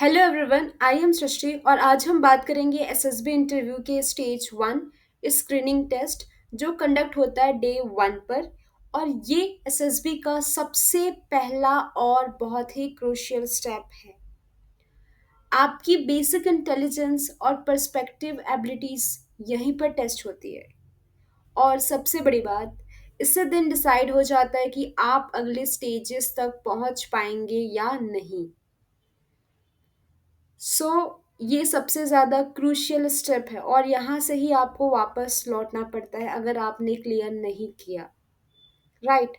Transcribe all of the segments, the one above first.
Hello everyone, I am सृष्टि और आज हम बात करेंगे एसएसबी इंटरव्यू के स्टेज 1 स्क्रीनिंग टेस्ट जो कंडक्ट होता है डे 1 पर। और ये एसएसबी का सबसे पहला और बहुत ही क्रूशियल स्टेप है। आपकी बेसिक इंटेलिजेंस और पर्सपेक्टिव एबिलिटीज यहीं पर टेस्ट होती है। और सबसे बड़ी बात, इससे दिन डिसाइड हो जाता है कि आप अगले स्टेजेस तक पहुंच पाएंगे या नहीं। ये सबसे ज़्यादा क्रूशियल स्टेप है और यहाँ से ही आपको वापस लौटना पड़ता है अगर आपने क्लियर नहीं किया। Right.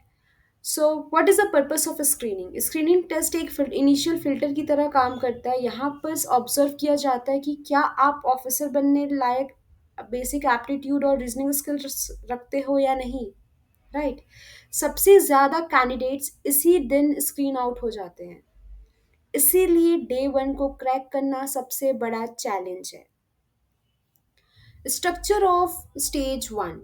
So what is the purpose of screening? Screening test एक इनिशियल फिल्टर की तरह काम करता है। यहाँ पर ऑब्जर्व किया जाता है कि क्या आप ऑफिसर बनने लायक बेसिक एप्टीट्यूड और रीजनिंग स्किल्स रखते हो या नहीं। राइट। सबसे ज़्यादा कैंडिडेट्स इसी दिन स्क्रीन आउट हो जाते हैं, इसीलिए डे 1 को क्रैक करना सबसे बड़ा चैलेंज है। Structure of stage 1।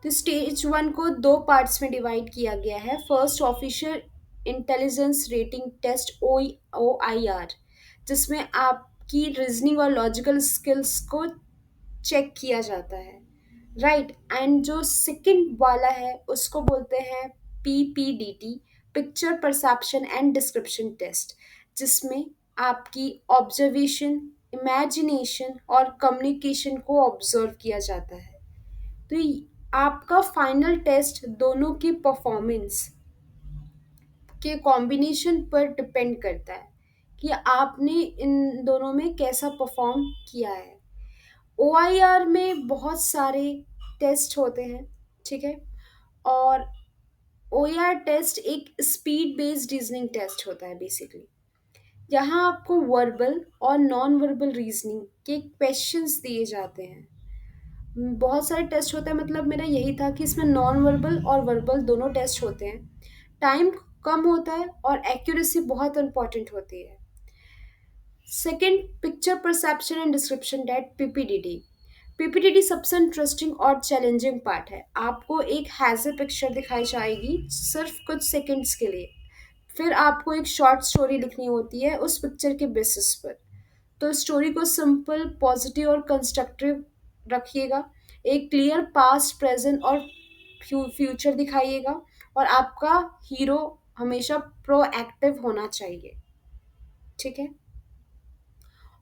तो स्टेज 1 को दो पार्ट्स में डिवाइड किया गया है। First, official intelligence rating test OIR, जिसमें आपकी रीजनिंग और लॉजिकल स्किल्स को चेक किया जाता है। राइट। एंड जो सेकंड वाला है उसको बोलते हैं PPDT, picture perception and description test, जिसमें आपकी ऑब्जर्वेशन, इमेजिनेशन और कम्युनिकेशन को ऑब्जर्व किया जाता है। तो आपका फाइनल टेस्ट दोनों की परफॉर्मेंस के कॉम्बिनेशन पर डिपेंड करता है कि आपने इन दोनों में कैसा परफॉर्म किया है। OIR में बहुत सारे टेस्ट होते हैं, ठीक है। और OER टेस्ट एक स्पीड बेस्ड रीजनिंग टेस्ट होता है बेसिकली। यहाँ आपको वर्बल और नॉन वर्बल रीजनिंग के क्वेश्चंस दिए जाते हैं। बहुत सारे टेस्ट होते हैं, मतलब मेरा यही था कि इसमें नॉन वर्बल और वर्बल दोनों टेस्ट होते हैं। टाइम कम होता है और एक्यूरेसी बहुत इंपॉर्टेंट होती है। Second, picture perception and description डेट PPDD। PPDD सबसे इंटरेस्टिंग और चैलेंजिंग पार्ट है। आपको एक हैज़ पिक्चर दिखाई जाएगी सिर्फ कुछ सेकंड्स के लिए, फिर आपको एक शॉर्ट स्टोरी लिखनी होती है उस पिक्चर के बेसिस पर। तो स्टोरी को सिंपल, पॉजिटिव और कंस्ट्रक्टिव रखिएगा। एक क्लियर पास्ट, प्रेजेंट और फ्यूचर दिखाइएगा। और आपका हीरो हमेशा प्रोएक्टिव होना चाहिए, ठीक है।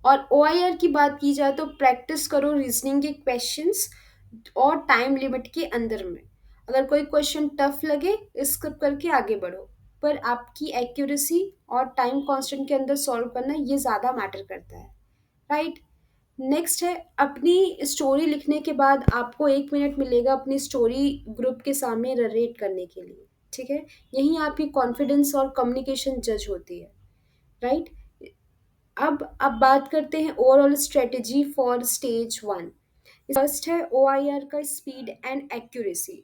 और OIR की बात की जाए तो प्रैक्टिस करो रीजनिंग के क्वेश्चंस और टाइम लिमिट के अंदर में। अगर कोई क्वेश्चन टफ लगे स्किप करके आगे बढ़ो, पर आपकी एक्यूरेसी और टाइम कांस्टेंट के अंदर सॉल्व करना ये ज़्यादा मैटर करता है। राइट। नेक्स्ट है, अपनी स्टोरी लिखने के बाद आपको 1 मिनट मिलेगा अपनी स्टोरी ग्रुप के सामने नरेट करने के लिए, ठीक है। यहीं आपकी कॉन्फिडेंस और कम्युनिकेशन जज होती है। राइट। अब बात करते हैं overall strategy for stage 1। First है OIR का स्पीड एंड एक्यूरेसी।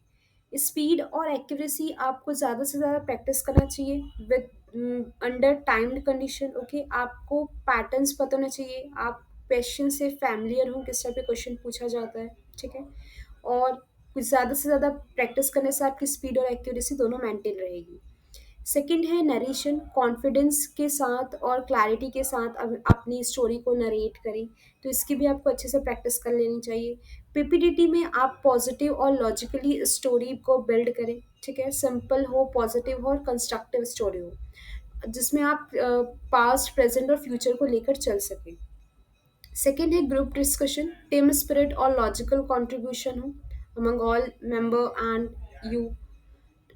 स्पीड और एक्यूरेसी आपको ज़्यादा से ज़्यादा प्रैक्टिस करना चाहिए with under timed condition. Okay, आपको पैटर्न्स पता होना चाहिए, आप क्वेश्चन से फैमिलियर हो, किस टाइप के क्वेश्चन पूछा जाता है, ठीक है। और कुछ ज़्यादा से ज़्यादा प्रैक्टिस करने से आपकी स्पीड और एक्यूरेसी दोनों मेंटेन रहेगी। सेकंड है नरेशन, कॉन्फिडेंस के साथ और क्लैरिटी के साथ अपनी स्टोरी को नरेट करें। तो इसकी भी आपको अच्छे से प्रैक्टिस कर लेनी चाहिए। PPDT में आप पॉजिटिव और लॉजिकली स्टोरी को बिल्ड करें, ठीक है। सिंपल हो, पॉजिटिव हो और कंस्ट्रक्टिव स्टोरी हो, जिसमें आप पास्ट, प्रेजेंट और फ्यूचर को लेकर चल सकें। सेकेंड है ग्रुप डिस्कशन, टीम स्पिरिट और लॉजिकल कॉन्ट्रीब्यूशन हो among all member and you.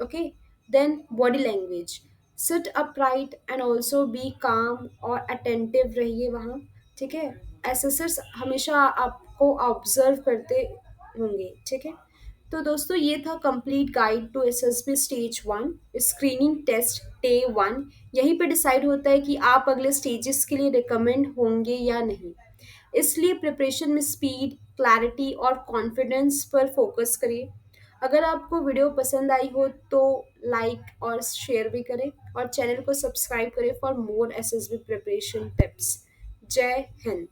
Okay. Then body language, sit upright and also be calm और attentive रहिए वहाँ, ठीक है। एसेसर्स हमेशा आपको ऑब्जर्व करते होंगे, ठीक है। तो दोस्तों, ये था complete guide to SSB stage 1 screening test day 1। यहीं पे डिसाइड होता है कि आप अगले स्टेजेस के लिए रिकमेंड होंगे या नहीं। इसलिए प्रिपरेशन में स्पीड, क्लैरिटी और कॉन्फिडेंस पर फोकस करिए। अगर आपको वीडियो पसंद आई हो तो लाइक और शेयर भी करें और चैनल को सब्सक्राइब करें for more SSB preparation tips. जय हिंद।